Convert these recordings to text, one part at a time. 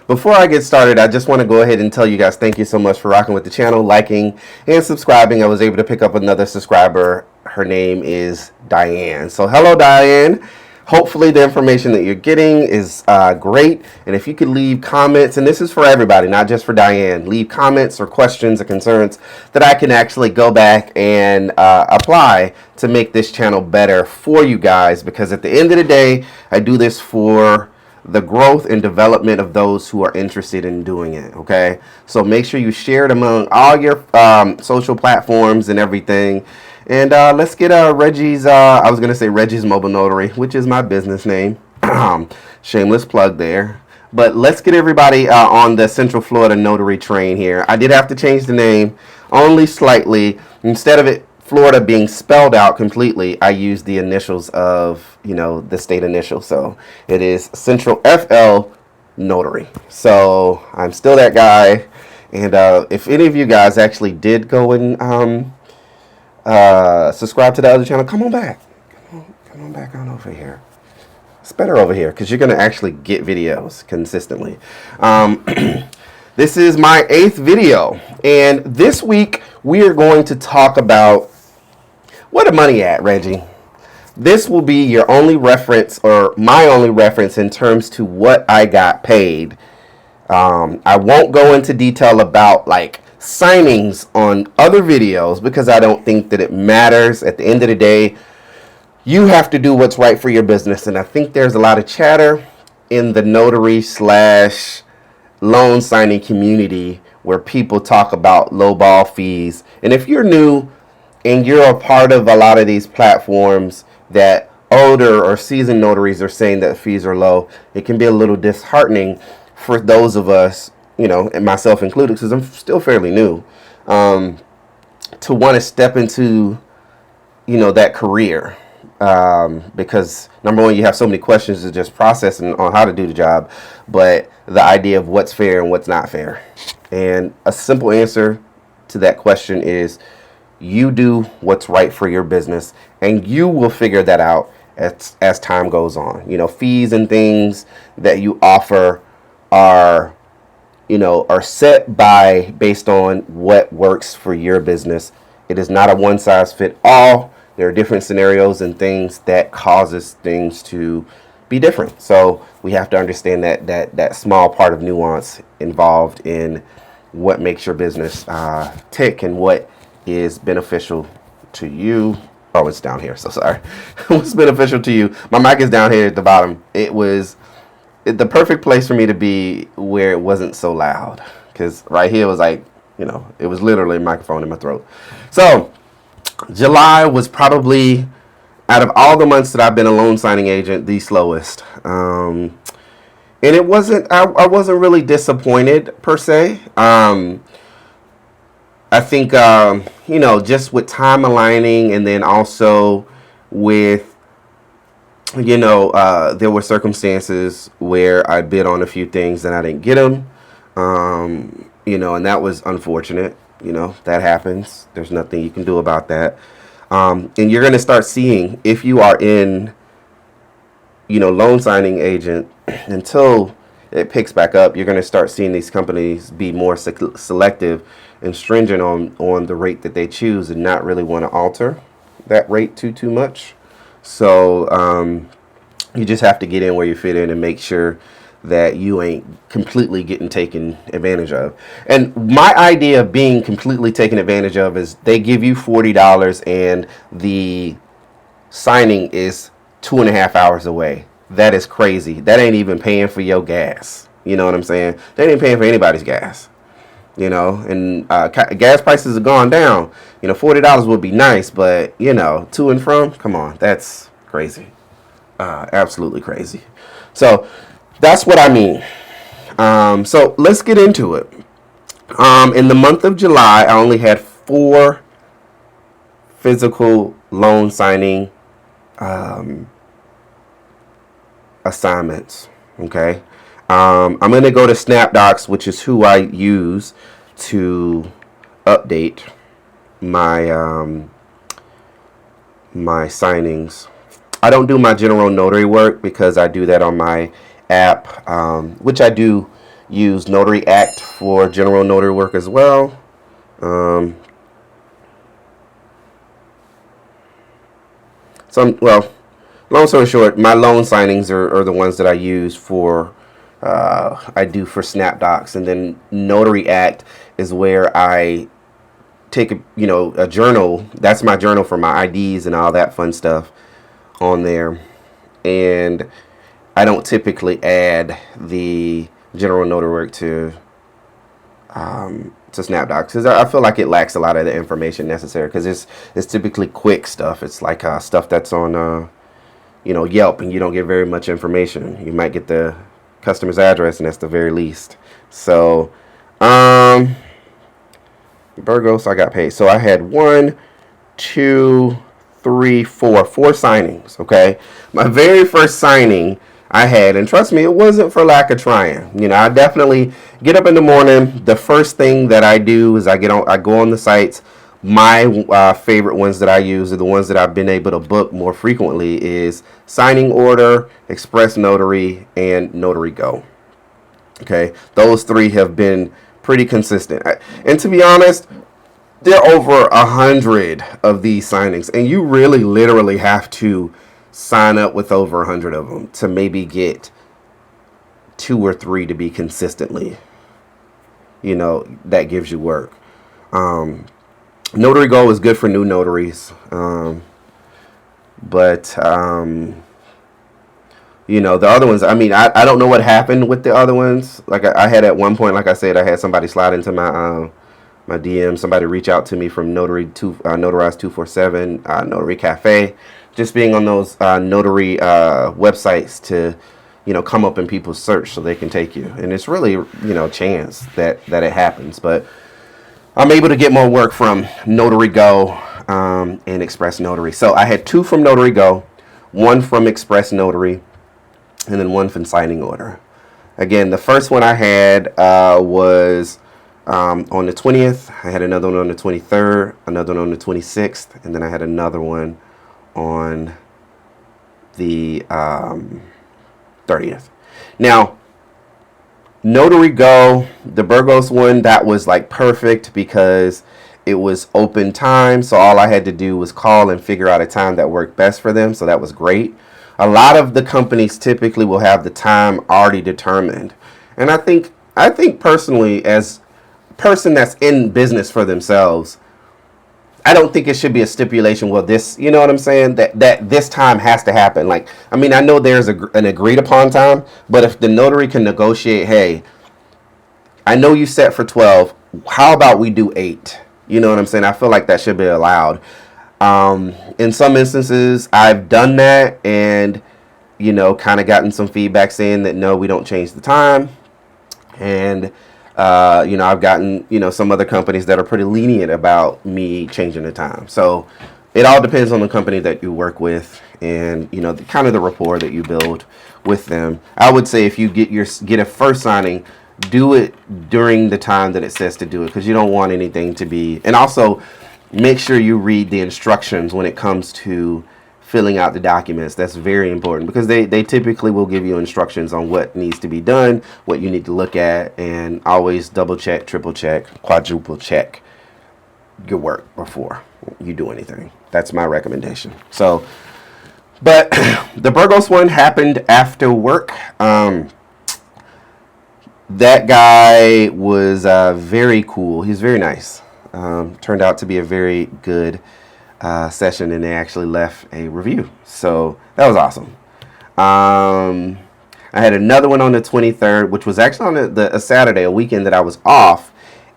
before I get started, I just want to go ahead and tell you guys thank you so much for rocking with the channel, liking, and subscribing. I was able to pick up another subscriber. Her name is Diane. So hello, Diane. Hopefully the information that you're getting is great. And if you could leave comments, and this is for everybody, not just for Diane, leave comments or questions or concerns that I can actually go back and apply to make this channel better for you guys. Because at the end of the day, I do this for the growth and development of those who are interested in doing it. Okay, so make sure you share it among all your social platforms and everything. And let's get Reggie's, I was going to say Reggie's Mobile Notary, which is my business name. Shameless plug there. But let's get everybody on the Central Florida Notary train here. I did have to change the name only slightly. Instead of it Florida being spelled out completely, I used the initials of, the state initial. So it is Central FL Notary. So I'm still that guy. And if any of you guys actually did go and subscribe to the other channel, come on back. Come on back on over here. It's better over here because you're going to actually get videos consistently. This is my 8th video. And this week we are going to talk about where the money at, Reggie. This will be your only reference, or my only reference, in terms to what I got paid. I won't go into detail about like signings on other videos because I don't think that it matters. At the end of the day, you have to do what's right for your business. And I think there's a lot of chatter in the notary / loan signing community where people talk about lowball fees. And if you're new and you're a part of a lot of these platforms that older or seasoned notaries are saying that fees are low, it can be a little disheartening for those of us, and myself included, because I'm still fairly new, to want to step into, that career. Because number one, you have so many questions to just process on how to do the job, but the idea of what's fair and what's not fair. And a simple answer to that question is you do what's right for your business, and you will figure that out as time goes on. Fees and things that you offer are set based on what works for your business. It is not a one size fit all. There are different scenarios and things that causes things to be different. So we have to understand that small part of nuance involved in what makes your business tick and what is beneficial to you. Oh, it's down here. So sorry. What's beneficial to you? My mic is down here at the bottom. It was the perfect place for me to be where it wasn't so loud, because right here was like, it was literally a microphone in my throat. So July was probably, out of all the months that I've been a loan signing agent, the slowest. And it wasn't, I wasn't really disappointed per se. I think, just with time aligning, and then also with, there were circumstances where I bid on a few things and I didn't get them, and that was unfortunate. That happens. There's nothing you can do about that. And you're going to start seeing, if you are in, loan signing agent, until it picks back up, you're going to start seeing these companies be more selective and stringent on the rate that they choose, and not really want to alter that rate too much. So you just have to get in where you fit in and make sure that you ain't completely getting taken advantage of. And my idea of being completely taken advantage of is they give you $40 and the signing is 2.5 hours away. That is crazy. That ain't even paying for your gas. You know what I'm saying? They ain't paying for anybody's gas. And gas prices have gone down. $40 would be nice, but to and from, come on, that's crazy. Absolutely crazy. So that's what I mean. So let's get into it. In the month of July, I only had 4 physical loan signing assignments. Okay. I'm going to go to SnapDocs, which is who I use to update my my signings. I don't do my general notary work because I do that on my app, which I do use Notary Act for general notary work as well. Well, long story short, my loan signings are the ones that I use for, I do for SnapDocs. And then Notary Act is where I take a journal. That's my journal for my IDs and all that fun stuff on there. And I don't typically add the general notary work to SnapDocs because I feel like it lacks a lot of the information necessary, because it's typically quick stuff. It's like stuff that's on Yelp, and you don't get very much information. You might get the customer's address, and that's the very least. So Burgos, I got paid. So I had 1, 2, 3, 4 signings. Okay, my very first signing I had, and trust me, it wasn't for lack of trying. I definitely get up in the morning. The first thing that I do is I go on the sites. My favorite ones that I use are the ones that I've been able to book more frequently is Signing Order, Express Notary, and Notary Go. Okay, those 3 have been pretty consistent. And to be honest, there are over 100 of these signings, and you really literally have to sign up with over 100 of them to maybe get 2 or 3 to be consistently, that gives you work. Notary Go is good for new notaries. But the other ones, I don't know what happened with the other ones. Like I had at one point, like I said, I had somebody slide into my DM, somebody reach out to me from Notarize 247, Notary Cafe, just being on those notary websites to, come up in people's search so they can take you. And it's really, chance that it happens. But I'm able to get more work from Notary Go and Express Notary. So I had 2 from Notary Go, 1 from Express Notary, and then 1 from Signing Order. Again, the first one I had was on the 20th. I had another one on the 23rd, another one on the 26th, and then I had another one on the 30th. Now, Notary Go, the Burgos one, that was like perfect because it was open time. So all I had to do was call and figure out a time that worked best for them. So that was great. A lot of the companies typically will have the time already determined. And I think personally, as a person that's in business for themselves, I don't think it should be a stipulation. Well, this, you know what I'm saying? That this time has to happen. Like, I know there's an agreed upon time, but if the notary can negotiate, hey, I know you set for 12. How about we do 8? You know what I'm saying? I feel like that should be allowed. In some instances, I've done that and, kind of gotten some feedback saying that, no, we don't change the time. And I've gotten, some other companies that are pretty lenient about me changing the time. So it all depends on the company that you work with and, the kind of the rapport that you build with them. I would say if you get a first signing, do it during the time that it says to do it, because you don't want anything to be, and also make sure you read the instructions when it comes to filling out the documents. That's very important because they typically will give you instructions on what needs to be done, what you need to look at, and always double check, triple check, quadruple check your work before you do anything. That's my recommendation. So, but the Burgos one happened after work. That guy was very cool. He's very nice. Turned out to be a very good session, and they actually left a review. So that was awesome. I had another one on the 23rd, which was actually on a Saturday, a weekend that I was off,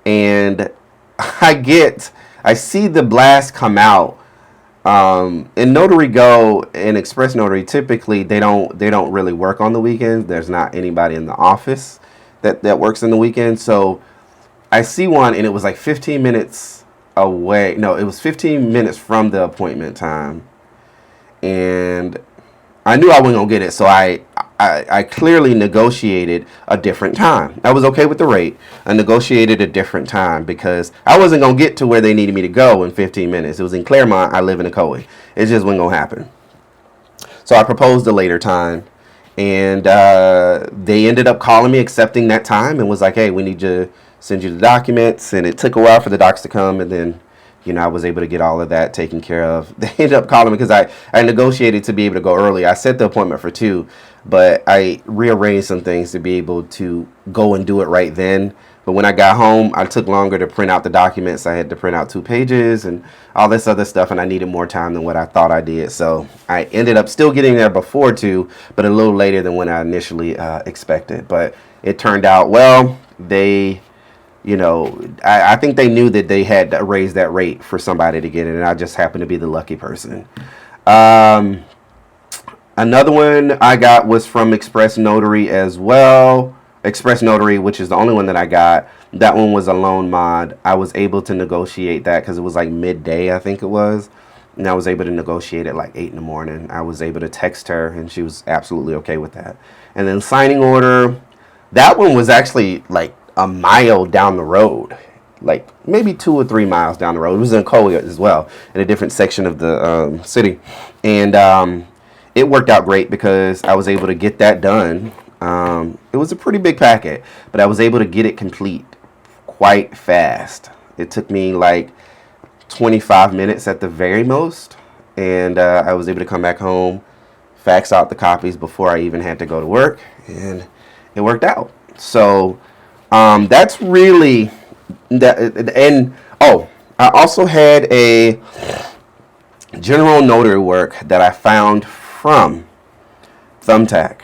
and I see the blast come out. In Notary Go and Express Notary, typically they don't really work on the weekends. There's not anybody in the office that works in the weekend. So I see one, and it was like 15 minutes away. No, it was 15 minutes from the appointment time, and I knew I wasn't gonna get it. So I clearly negotiated a different time. I was okay with the rate. I negotiated a different time because I wasn't gonna get to where they needed me to go in 15 minutes. It was in Claremont. I live in Ocoee. It just wasn't gonna happen. So I proposed a later time, And they ended up calling me, accepting that time, and was like, hey, we need to send you the documents. And it took a while for the docs to come, and then, you know, I was able to get all of that taken care of. They ended up calling me because I negotiated to be able to go early. I set the appointment for 2, but I rearranged some things to be able to go and do it right then. But when I got home, I took longer to print out the documents. I had to print out 2 pages and all this other stuff, and I needed more time than what I thought I did. So I ended up still getting there before 2, but a little later than when I initially expected. But it turned out well. They, you know, I think they knew that they had to raise that rate for somebody to get it, and I just happened to be the lucky person. Another one I got was from Express Notary as well. Express Notary, which is the only one that I got. That one was a loan mod. I was able to negotiate that because it was like midday, I think it was. And I was able to negotiate at like 8 in the morning. I was able to text her, and she was absolutely okay with that. And then signing order, that one was actually like a mile down the road, like maybe 2 or 3 miles down the road. It was in Collier as well, in a different section of the city. And it worked out great because I was able to get that done. It was a pretty big packet, but I was able to get it complete quite fast. It took me like 25 minutes at the very most, and I was able to come back home, fax out the copies before I even had to go to work, and it worked out. So that's really that. And oh, I also had a general notary work that I found from Thumbtack.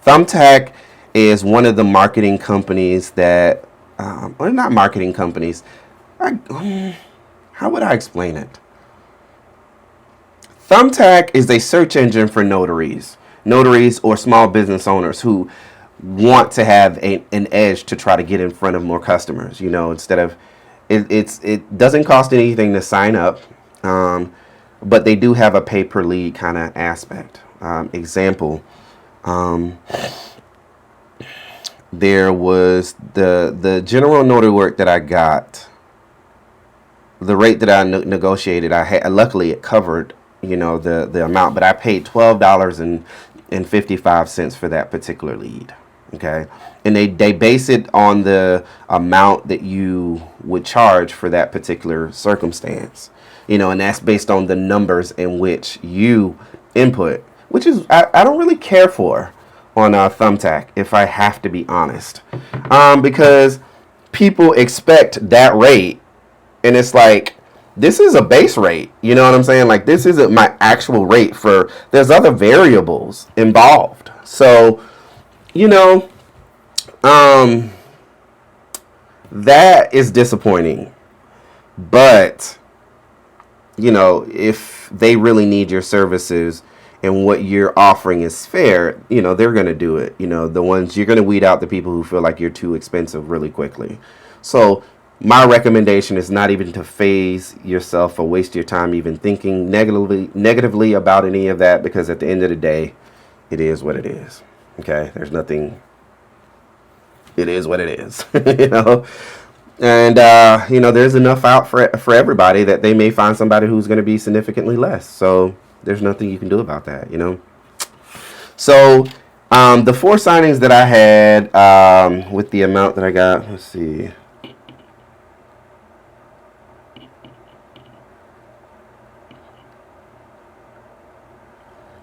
Thumbtack is one of the marketing companies that, or not marketing companies. How would I explain it? Thumbtack is a search engine for notaries or small business owners who want to have an edge to try to get in front of more customers. You know, instead of it doesn't cost anything to sign up, but they do have a pay per lead kind of aspect. Example. There was the general notary work that I got. The rate that I negotiated, luckily it covered, you know, the amount, but I paid $12.55 for that particular lead. Okay, and they base it on the amount that you would charge for that particular circumstance, you know, and that's based on the numbers in which you input, which is I don't really care for on Thumbtack, if I have to be honest, because people expect that rate, and it's like, this is a base rate, you know what I'm saying? Like, this isn't my actual rate for, there's other variables involved. So, you know, that is disappointing, but, you know, if they really need your services and what you're offering is fair, you know, they're going to do it. You know, the ones, you're going to weed out the people who feel like you're too expensive really quickly. So my recommendation is not even to phase yourself or waste your time even thinking negatively about any of that, because at the end of the day, it is what it is. Okay, there's nothing. It is what it is. You know, and you know, there's enough out for everybody that they may find somebody who's going to be significantly less. So there's nothing you can do about that, you know. So the 4 signings that I had with the amount that I got, let's see.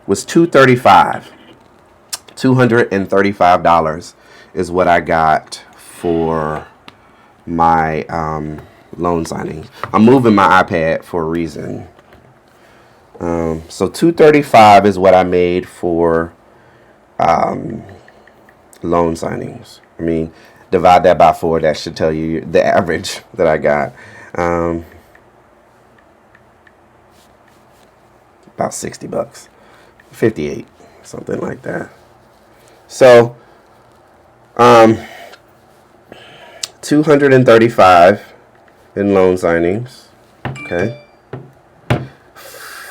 Was $235 is what I got for my loan signing. I'm moving my iPad for a reason. So $235 is what I made for loan signings. I mean, divide that by 4. That should tell you the average that I got. About $60, 58, something like that. So, 235 in loan signings. Okay.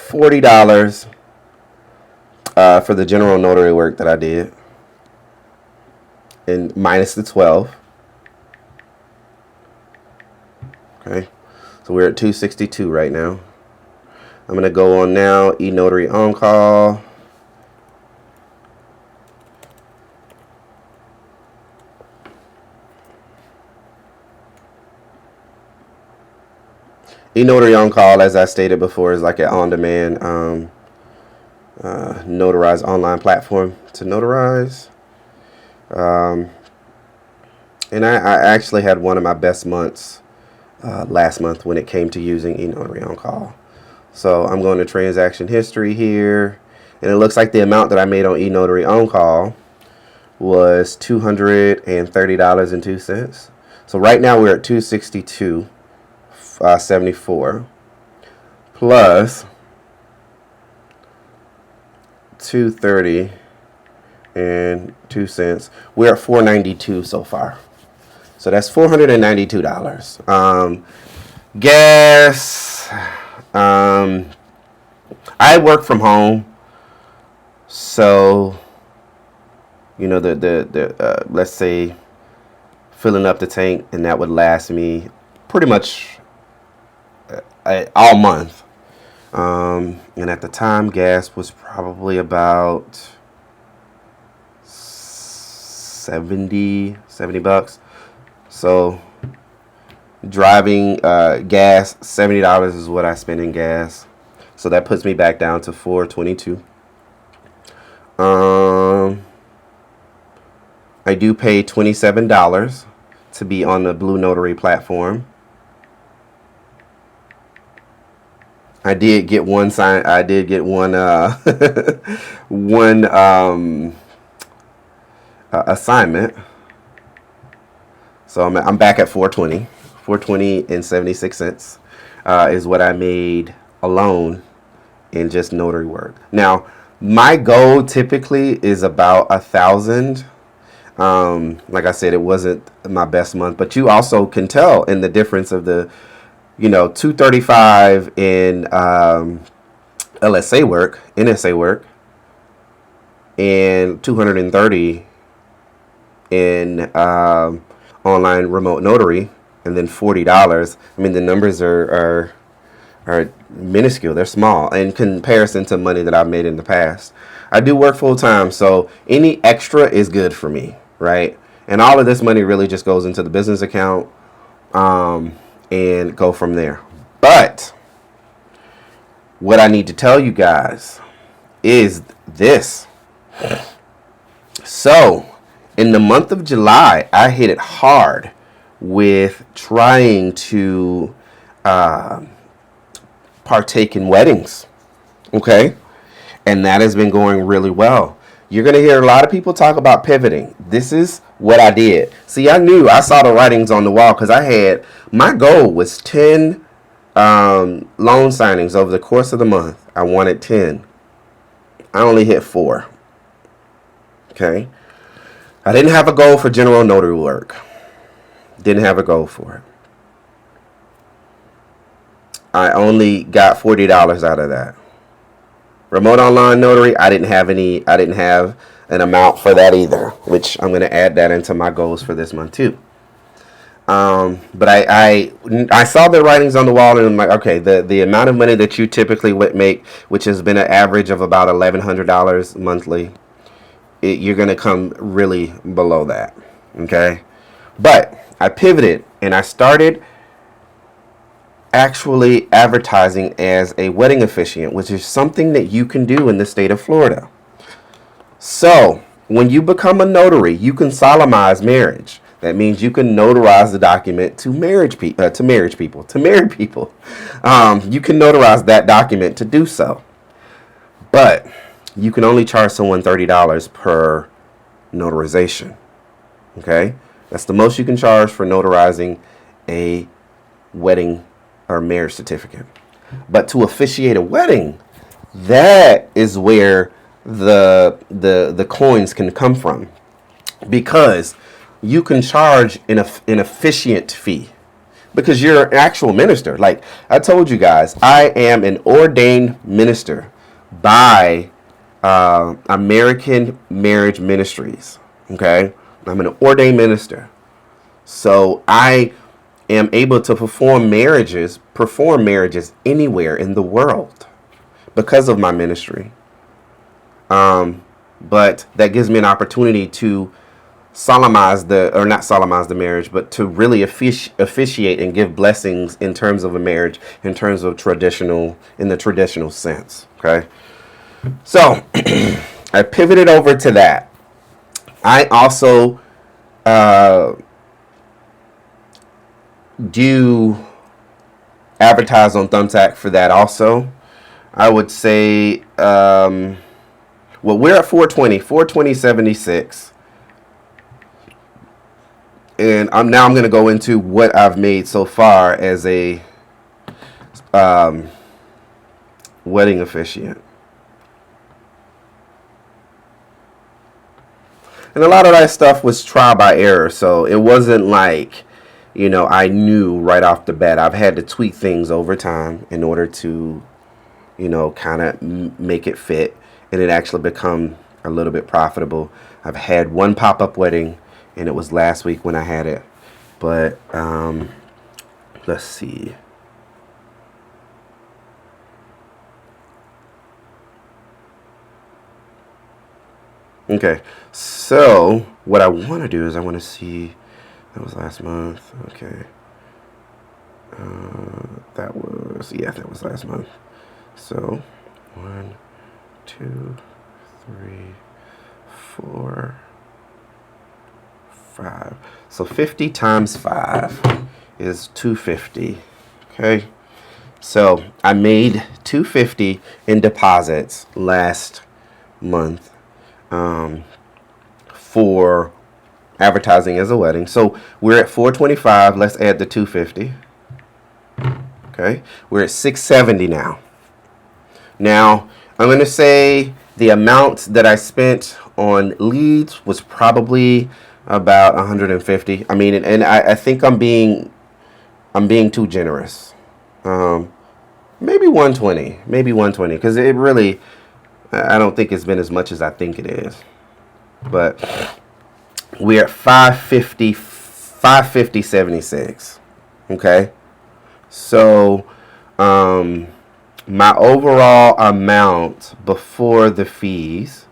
$40 for the general notary work that I did, and minus the 12. Okay, so we're at 262 right now. I'm gonna go on now. eNotary on call. eNotary on call, as I stated before, is like an on-demand notarized online platform to notarize. And I actually had one of my best months last month when it came to using eNotary on call. So I'm going to transaction history here, and it looks like the amount that I made on eNotary on call was $230.02. So right now we're at $262.74 plus $230.02. We're at $492 so far. So that's $492. Gas. I work from home, so you know the let's say filling up the tank, and that would last me pretty much all month. And at the time, gas was probably about 70 bucks. So driving gas, $70 is what I spend in gas. So that puts me back down to $422. I do pay $27 to be on the Blue Notary platform. I did get one sign. I did get one one assignment. So I'm back at $420.76 is what I made alone in just notary work. Now, my goal typically is about 1,000. Like I said, it wasn't my best month, but you also can tell in the difference of the, 235 in LSA work, NSA work, and 230 in online remote notary, and then $40. I mean, the numbers are minuscule. They're small in comparison to money that I've made in the past. I do work full time, so any extra is good for me, right? And all of this money really just goes into the business account, and go from there. But what I need to tell you guys is this. So in the month of July, I hit it hard with trying to partake in weddings. Okay? And that has been going really well. You're going to hear a lot of people talk about pivoting. This is what I did. See, I saw the writings on the wall because my goal was 10 loan signings over the course of the month. I wanted 10. I only hit 4. Okay? I didn't have a goal for general notary work. Didn't have a goal for it. I only got $40 out of that. Remote online notary, I didn't have an amount for that either, which I'm going to add that into my goals for this month too. But I saw the writings on the wall, and I'm like, okay, the amount of money that you typically would make, which has been an average of about $1,100 monthly, you're going to come really below that. Okay. But I pivoted and I started actually advertising as a wedding officiant, which is something that you can do in the state of Florida. So when you become a notary, you can solemnize marriage. That means you can notarize the document to married people. You can notarize that document to do so. But you can only charge someone $30 per notarization. Okay? That's the most you can charge for notarizing a wedding or marriage certificate. But to officiate a wedding, that is where the coins can come from, because you can charge an officiant fee because you're an actual minister. Like I told you guys, I am an ordained minister by American Marriage Ministries. Okay, I'm an ordained minister, so I am able to perform marriages anywhere in the world because of my ministry. But that gives me an opportunity to solemnize the, or not solemnize the marriage, but to really officiate and give blessings in terms of a marriage, in terms of traditional, in the traditional sense. Okay. So I pivoted over to that. I also do advertise on Thumbtack for that also. I would say, well, we're at 420.76. And I'm going to go into what I've made so far as a wedding officiant. And a lot of that stuff was trial by error. So it wasn't like, you know, I knew right off the bat. I've had to tweak things over time in order to, you know, kind of make it fit and it actually become a little bit profitable. I've had one pop-up wedding, and it was last week when I had it. But let's see. Okay, so what I want to do is I want to see. That was last month. Okay. That was last month. So 1, 2, 3, 4, 5. So 50 times 5 is 250. Okay. So I made 250 in deposits last month for advertising as a wedding. So we're at 425. Let's add the 250. Okay. We're at 670 now. Now I'm going to say the amount that I spent on leads was probably about 150. I mean, and I think I'm being too generous. Maybe 120, because it really, I don't think it's been as much as I think it is. But we're at 550.76. Okay. So, my overall amount before the fees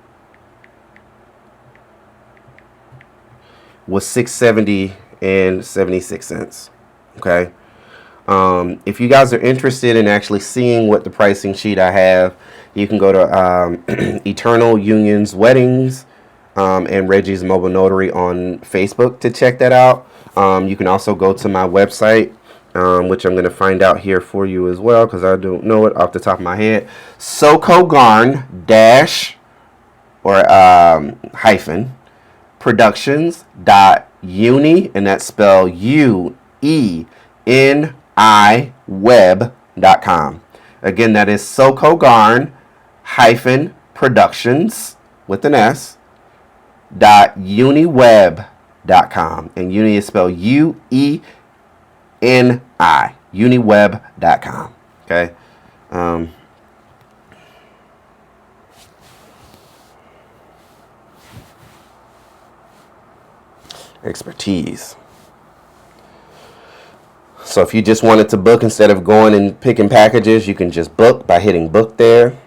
was $670.76. Okay. If you guys are interested in actually seeing what the pricing sheet I have, you can go to Eternal Unions Weddings and Reggie's Mobile Notary on Facebook to check that out. You can also go to my website, which I'm going to find out here for you as well, because I don't know it off the top of my head. SoCoGarn dash or hyphen productions.uni, and that's spelled UENI web.com. Again, that is SoCoGarn hyphen productions with an S .uniweb.com, and uni is spelled UENI, uniweb.com. Okay. Expertise. So if you just wanted to book instead of going and picking packages, you can just book by hitting book there.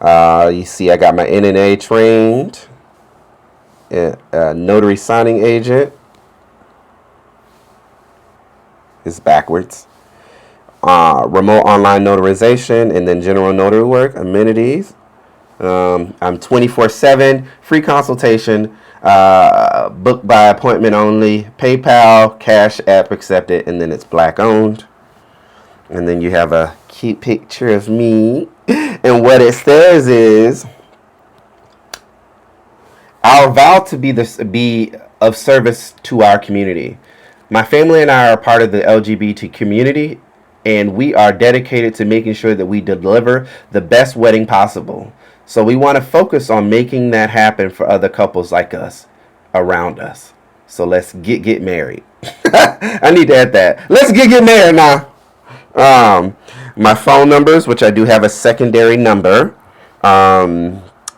You see I got my NNA trained, notary signing agent. It's backwards. Remote online notarization, and then general notary work, amenities. I'm 24/7, free consultation, book by appointment only, PayPal, Cash App accepted, and then it's black owned. And then you have a cute picture of me. And what it says is, I'll vow to be of service to our community. My family and I are part of the LGBT community, and we are dedicated to making sure that we deliver the best wedding possible. So we want to focus on making that happen for other couples like us around us. So let's get married. I need to add that. Let's get married now. My phone numbers, which I do have a secondary number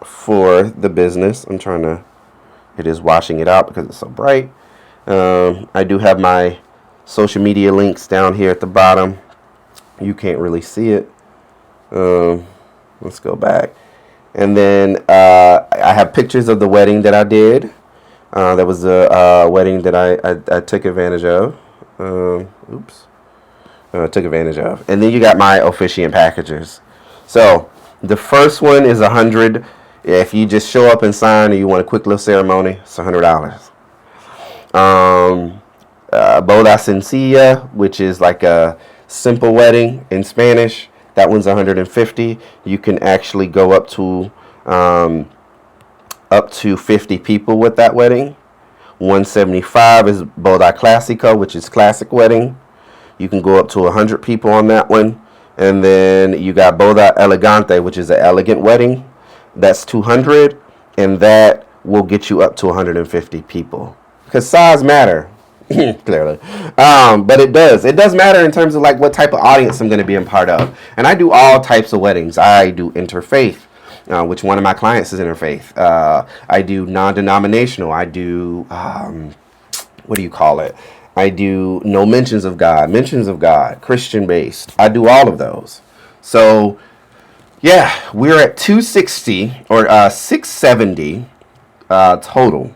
for the business. It is washing it out because it's so bright. I do have my social media links down here at the bottom. You can't really see it. Let's go back. And then I have pictures of the wedding that I did. That was the wedding that I took advantage of. Took advantage of. And then you got my officiant packages. So the first one is $100. If you just show up and sign, and you want a quick little ceremony, it's $100. Boda sencilla, which is like a simple wedding in Spanish, that one's $150. You can actually go up to 50 people with that wedding. $175 is boda clásica, which is classic wedding. You can go up to 100 people on that one. And then you got boda elegante, which is an elegant wedding. That's $200, and that will get you up to 150 people. Because size matter, clearly. But it does matter in terms of like what type of audience I'm going to be a part of. And I do all types of weddings. I do interfaith, which one of my clients is interfaith. I do non-denominational. I do, what do you call it? I do no mentions of God, Christian-based. I do all of those. So, yeah, we're at 260 or 670 total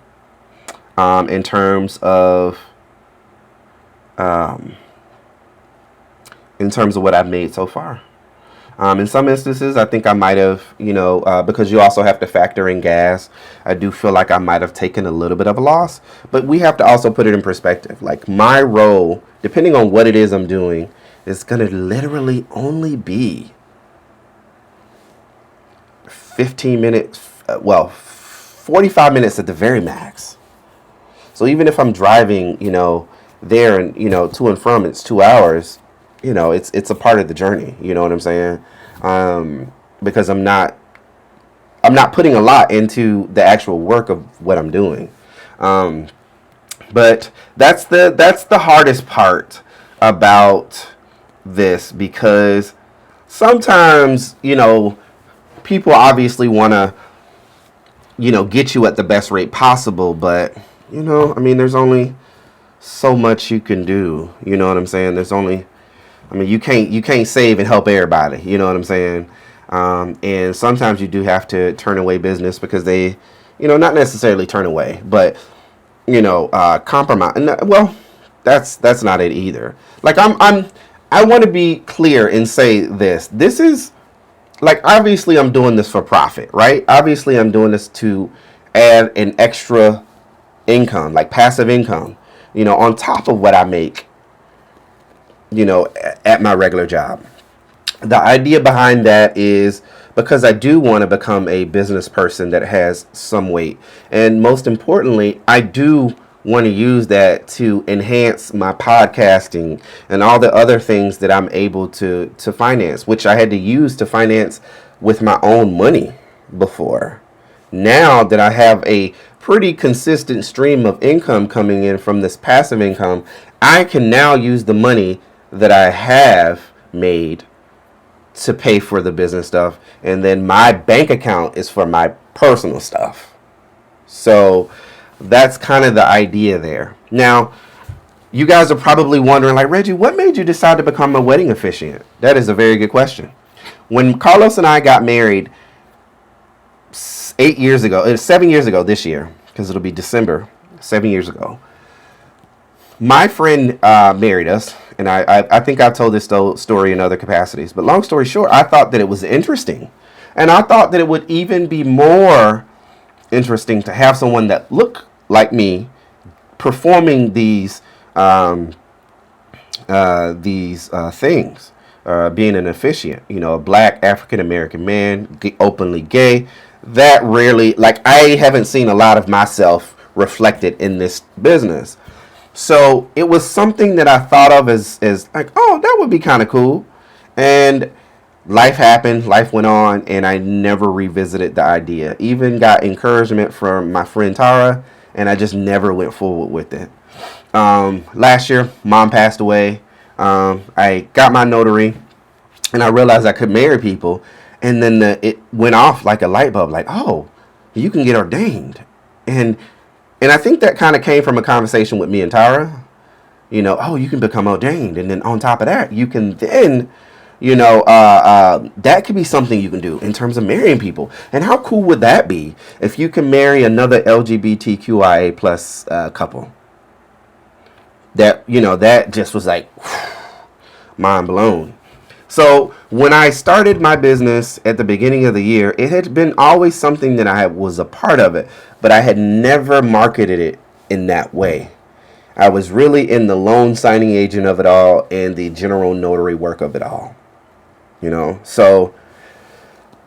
in terms of what I've made so far. In some instances, I think I might have, because you also have to factor in gas. I do feel like I might have taken a little bit of a loss, but we have to also put it in perspective. Like my role, depending on what it is I'm doing, is going to literally only be 15 minutes, 45 minutes at the very max. So even if I'm driving, there and, to and from, it's 2 hours. It's a part of the journey. You know what I'm saying? Because I'm not putting a lot into the actual work of what I'm doing. But that's the hardest part about this, because sometimes, people obviously want to, get you at the best rate possible. But, there's only so much you can do. You know what I'm saying? You can't save and help everybody. You know what I'm saying? And sometimes you do have to turn away business because they, not necessarily turn away, but, compromise. Well, that's not it either. Like I want to be clear and say this. This is like, obviously I'm doing this for profit, right? Obviously I'm doing this to add an extra income, like passive income, on top of what I make, at my regular job. The idea behind that is because I do want to become a business person that has some weight. And most importantly, I do want to use that to enhance my podcasting and all the other things that I'm able to finance, which I had to use to finance with my own money before. Now that I have a pretty consistent stream of income coming in from this passive income, I can now use the money that I have made to pay for the business stuff, and then my bank account is for my personal stuff. So that's kind of the idea there. Now, you guys are probably wondering, like, Reggie, what made you decide to become a wedding officiant? That is a very good question. When Carlos and I got married 7 years ago this year, because it'll be December, 7 years ago, my friend married us, and I think I've told this story in other capacities. But long story short, I thought that it was interesting. And I thought that it would even be more interesting to have someone that looked like me performing these things, being an officiant, a black African-American man, openly gay. That really, like, I haven't seen a lot of myself reflected in this business. So it was something that I thought of as like, oh, that would be kind of cool. And life happened, life went on, and I never revisited the idea. Even got encouragement from my friend Tara, and I just never went forward with it. Last year, mom passed away. I got my notary, and I realized I could marry people. And then it went off like a light bulb, like, oh, you can get ordained. And I think that kind of came from a conversation with me and Tara. Oh, you can become ordained. And then on top of that, you can then that could be something you can do in terms of marrying people. And how cool would that be if you can marry another LGBTQIA plus couple? That just was like mind blown. So when I started my business at the beginning of the year, it had been always something that was a part of it, but I had never marketed it in that way. I was really in the loan signing agent of it all and the general notary work of it all. So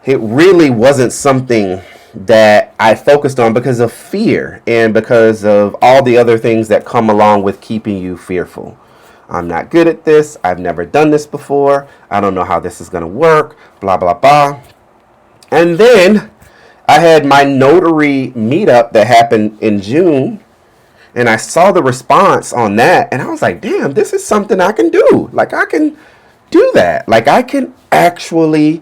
it really wasn't something that I focused on because of fear and because of all the other things that come along with keeping you fearful. I'm not good at this. I've never done this before. I don't know how this is going to work, blah, blah, blah. And then I had my notary meetup that happened in June, and I saw the response on that, and I was like, damn, this is something I can do. Like, I can do that. Like, I can actually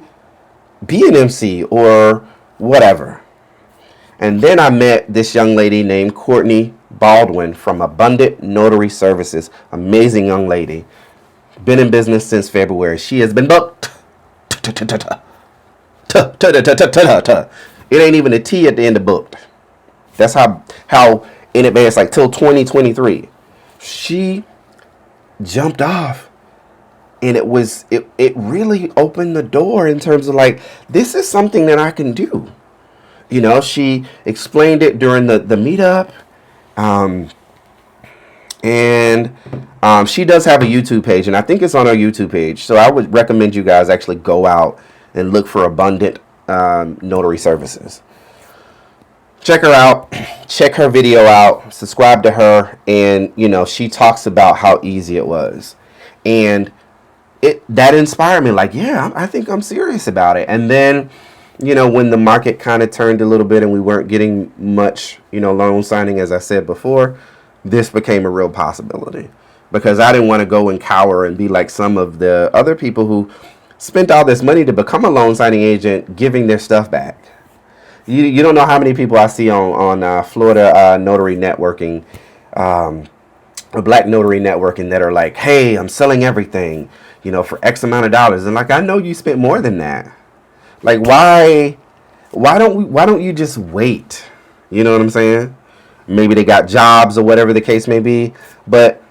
be an MC or whatever. And then I met this young lady named Courtney Baldwin from Abundant Notary Services. Amazing young lady. Been in business since February. She has been booked. It ain't even a T at the end of booked. That's how in advance, like till 2023. She jumped off. And it really opened the door in terms of like, this is something that I can do. She explained it during the meetup. She does have a YouTube page, and I think it's on her YouTube page. So I would recommend you guys actually go out and look for Abundant Notary Services. Check her out. Check her video out. Subscribe to her. And, she talks about how easy it was. And that inspired me. Like, yeah, I think I'm serious about it. And then, when the market kind of turned a little bit and we weren't getting much, loan signing, as I said before, this became a real possibility. Because I didn't want to go and cower and be like some of the other people who spent all this money to become a loan signing agent, giving their stuff back. You don't know how many people I see on Florida Notary Networking, or Black Notary Networking, that are like, hey, I'm selling everything, for X amount of dollars. And like, I know you spent more than that. Like, why don't you just wait? You know what I'm saying? Maybe they got jobs or whatever the case may be. But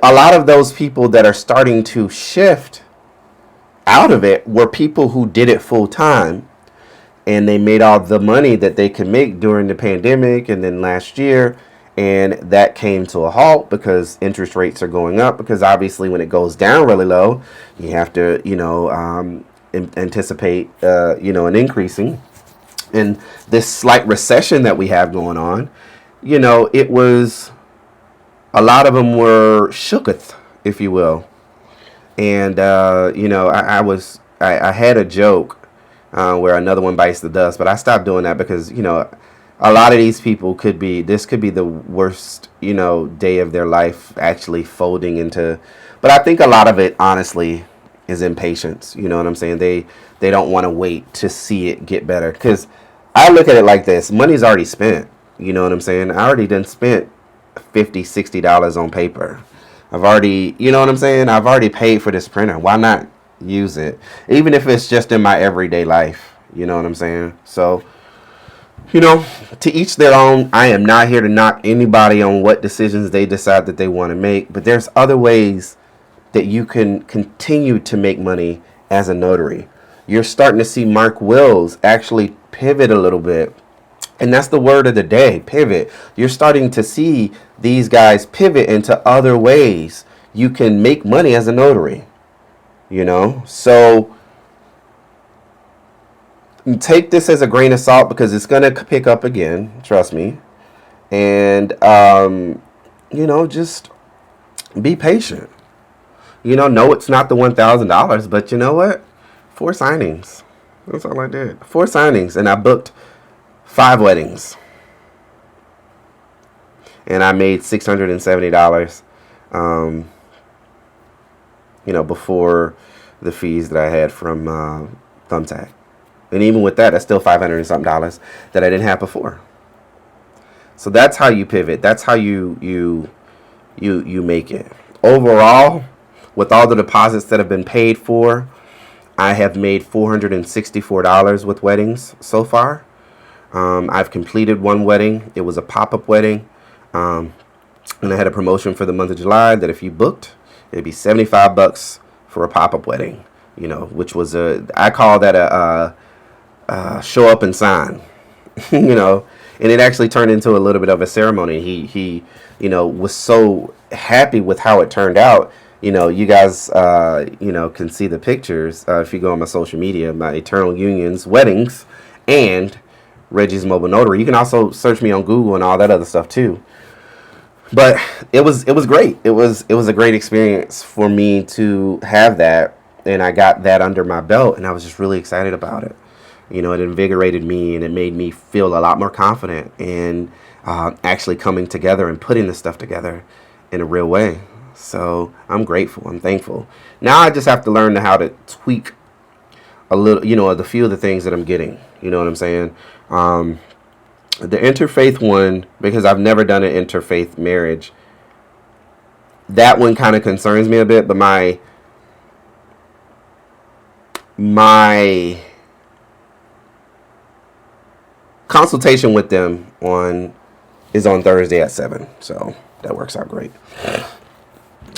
a lot of those people that are starting to shift out of it were people who did it full time. And they made all the money that they could make during the pandemic and then last year. And that came to a halt because interest rates are going up. Because obviously when it goes down really low, you have to, anticipate, an increasing. And this slight recession that we have going on, it was, a lot of them were shooketh, if you will. And, I had a joke where another one bites the dust, but I stopped doing that because, a lot of these people this could be the worst, day of their life actually folding into, but I think a lot of it, honestly, is impatience. You know what I'm saying? They don't want to wait to see it get better. Because I look at it like this. Money's already spent. You know what I'm saying? I already done spent $50, $60 on paper. I've already, you know what I'm saying? I've already paid for this printer. Why not use it? Even if it's just in my everyday life. You know what I'm saying? So, to each their own. I am not here to knock anybody on what decisions they decide that they want to make. But there's other ways that you can continue to make money as a notary. You're starting to see Mark Wills actually pivot a little bit. And that's the word of the day, pivot. You're starting to see these guys pivot into other ways you can make money as a notary. So take this as a grain of salt because it's going to pick up again. Trust me. And, just be patient. No, it's not the $1,000, but you know what? 4 signings. That's all I did. 4 signings, and I booked 5 weddings. And I made $670, before the fees that I had from Thumbtack. And even with that, that's still $500 and something that I didn't have before. So that's how you pivot. That's how you make it. Overall, with all the deposits that have been paid for, I have made $464 with weddings so far. I've completed one wedding. It was a pop-up wedding. And I had a promotion for the month of July that if you booked, it'd be $75 for a pop-up wedding, you know, which was I call that a show up and sign, you know, and it actually turned into a little bit of a ceremony. He, you know, was so happy with how it turned out. You know, you guys, you know, can see the pictures if you go on my social media, my Eternal Unions weddings and Reggie's Mobile Notary. You can also search me on Google and all that other stuff too. But it was great. It was a great experience for me to have that, and I got that under my belt, and I was just really excited about it. You know, it invigorated me, and it made me feel a lot more confident in actually coming together and putting this stuff together in a real way. So I'm grateful. I'm thankful. Now I just have to learn how to tweak a little, you know, the few of the things that I'm getting. You know what I'm saying? The interfaith one, because I've never done an interfaith marriage, that one kind of concerns me a bit, but my consultation with them is on Thursday at 7, so that works out great.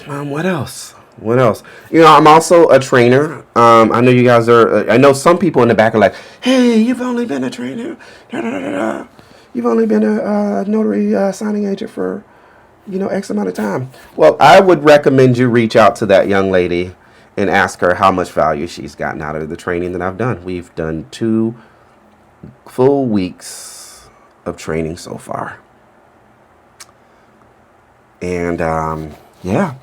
What else? You know, I'm also a trainer. I know you guys are. I know some people in the back are like, "Hey, you've only been a trainer. Da, da, da, da, da. You've only been a notary signing agent for, you know, X amount of time." Well, I would recommend you reach out to that young lady and ask her how much value she's gotten out of the training that I've done. We've done 2 full weeks of training so far, and yeah.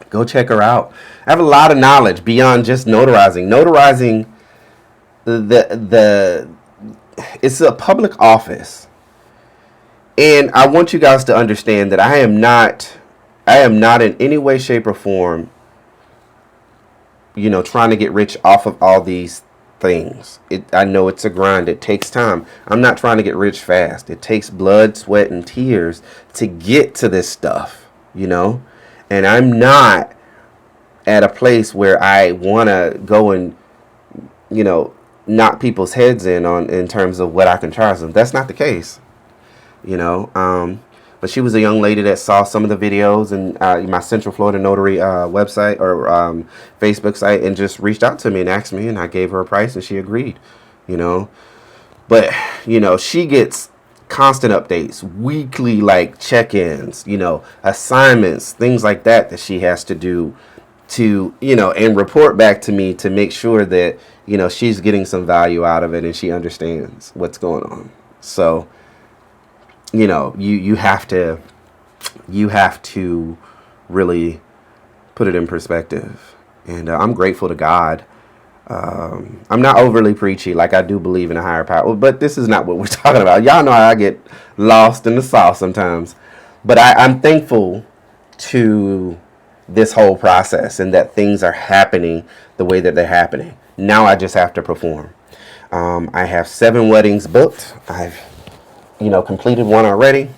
Go check her out. I have a lot of knowledge beyond just notarizing. Notarizing, it's a public office, and I want you guys to understand that I am not in any way, shape, or form, you know, trying to get rich off of all these things. I know it's a grind. It takes time. I'm not trying to get rich fast. It takes blood, sweat, and tears to get to this stuff, you know. And I'm not at a place where I want to go and, you know, knock people's heads in terms of what I can charge them. That's not the case, you know. But she was a young lady that saw some of the videos and my Central Florida Notary website or Facebook site and just reached out to me and asked me, and I gave her a price and she agreed, you know. But, you know, she gets constant updates, weekly like check-ins, you know, assignments, things like that she has to do to, you know, and report back to me to make sure that, you know, she's getting some value out of it and she understands what's going on. So, you know, you have to really put it in perspective. And I'm grateful to God. I'm not overly preachy, like I do believe in a higher power, but this is not what we're talking about. Y'all know how I get lost in the sauce sometimes, but I'm thankful to this whole process and that things are happening the way that they're happening. Now I just have to perform. I have 7 weddings booked. I've, you know, completed 1 already.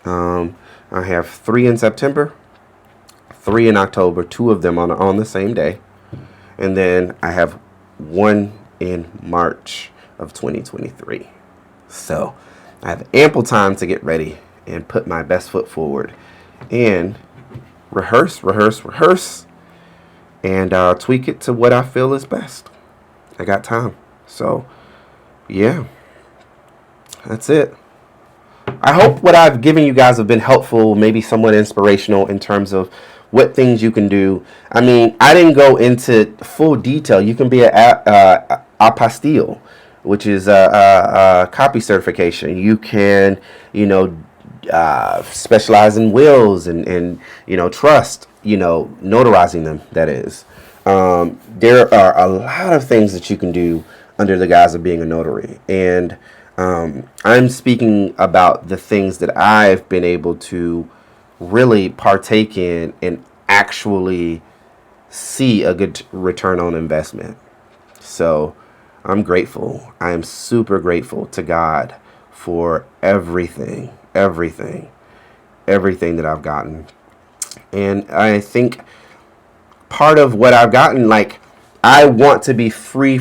I have 3 in September, 3 in October, 2 of them on the same day. And then I have 1 in March of 2023. So I have ample time to get ready and put my best foot forward and rehearse, and tweak it to what I feel is best. I got time. So, yeah, that's it. I hope what I've given you guys have been helpful, maybe somewhat inspirational in terms of what things you can do. I mean, I didn't go into full detail. You can be a apostille, which is a copy certification. You can, you know, specialize in wills and you know, trust, you know, notarizing them, that is. There are a lot of things that you can do under the guise of being a notary. And I'm speaking about the things that I've been able to really partake in and actually see a good return on investment. So I'm grateful. I am super grateful to God for everything that I've gotten. And I think part of what I've gotten. Like, I want to be free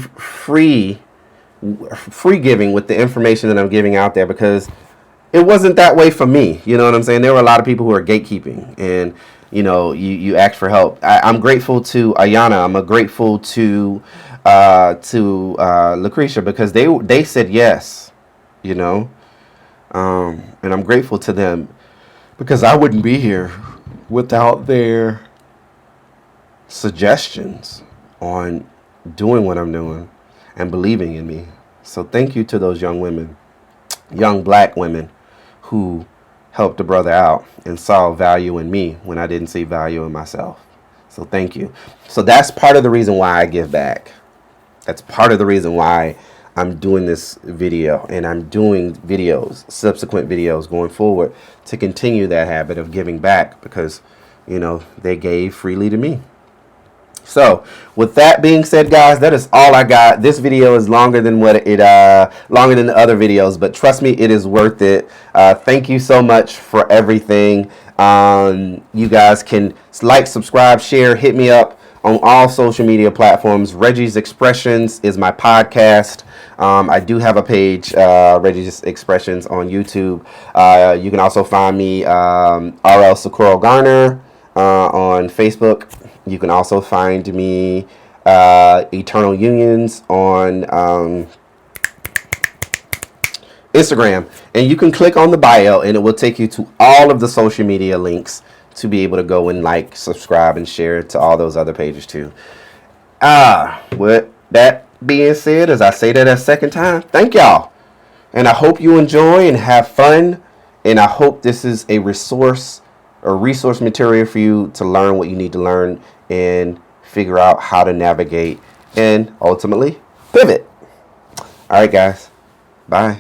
giving with the information that I'm giving out there, because it wasn't that way for me. You know what I'm saying? There were a lot of people who are gatekeeping, and you know, you ask for help. I'm grateful to Ayana. I'm grateful to Lucretia, because they said yes. You know, and I'm grateful to them, because I wouldn't be here without their suggestions on doing what I'm doing and believing in me. So thank you to those young women, young black women, who helped a brother out and saw value in me when I didn't see value in myself. So thank you. So that's part of the reason why I give back. That's part of the reason why I'm doing this video, and I'm doing videos, subsequent videos going forward, to continue that habit of giving back, because, you know, they gave freely to me. So with that being said, guys, that is all I got. This video is longer than longer than the other videos, but trust me, it is worth it. Thank you so much for everything. You guys can like, subscribe, share, hit me up on all social media platforms. Reggie's Expressions is my podcast. I do have a page, Reggie's Expressions, on YouTube. You can also find me, RL Socorro Garner, on Facebook. You can also find me, Eternal Unions, on Instagram. And you can click on the bio, and it will take you to all of the social media links to be able to go and like, subscribe, and share to all those other pages too. With that being said, as I say that a second time, thank y'all. And I hope you enjoy and have fun. And I hope this is a resource material for you to learn what you need to learn and figure out how to navigate and ultimately pivot. All right, guys. Bye.